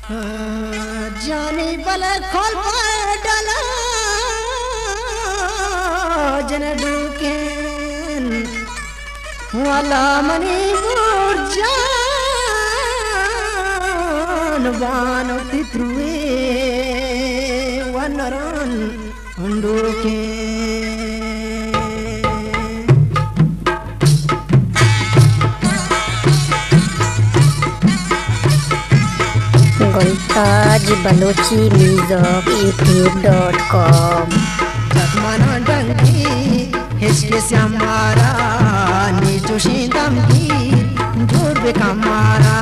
जानी बल खोल पर डाला जन डूकेन वाला मनी जान बानो तित्रुए वनरन डूकेन गोलताज बलोची म्यूजिक youtube.com जगमना डंगी हिचके श्यामारा नीचो शिंदम की जोर बेकमारा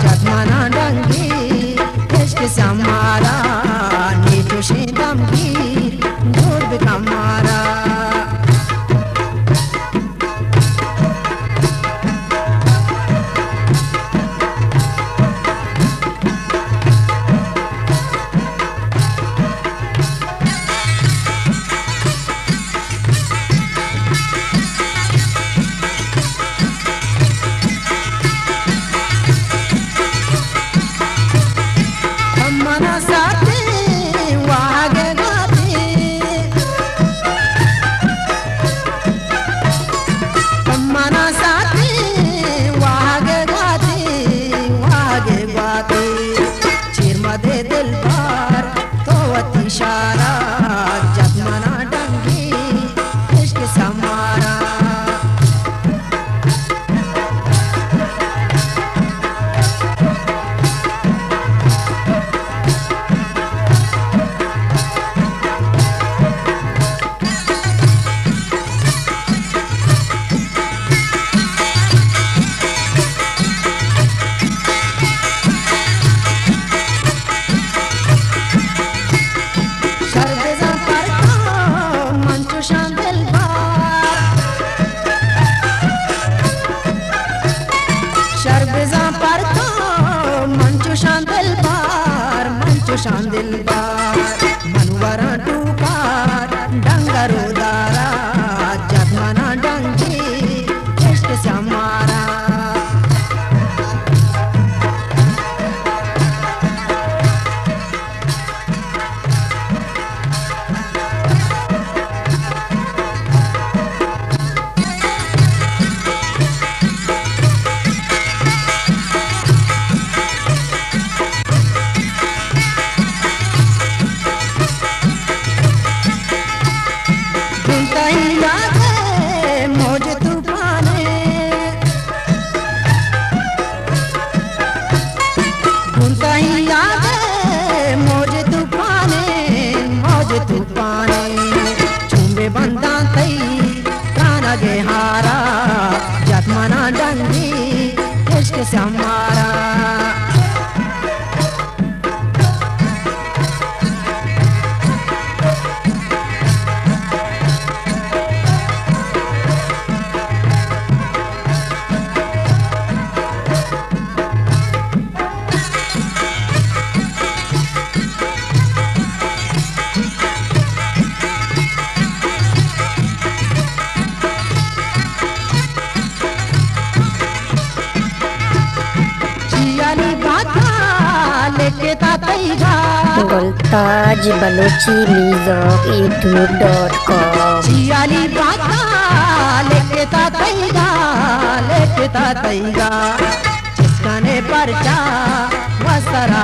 जगमना डंगी हिचके श्यामारा नीचो शिंदम की जोर बेकमारा शांदिल बार मनवरा टूकार डंगरो दारा जगमना डंगी इश्क श्यामारा जगमना डंगी इश्क श्यामारा गोलताज बलोची म्यूजिक youtube.com जियाली बाता लेके तातैगा जिसका ने परचा वसरा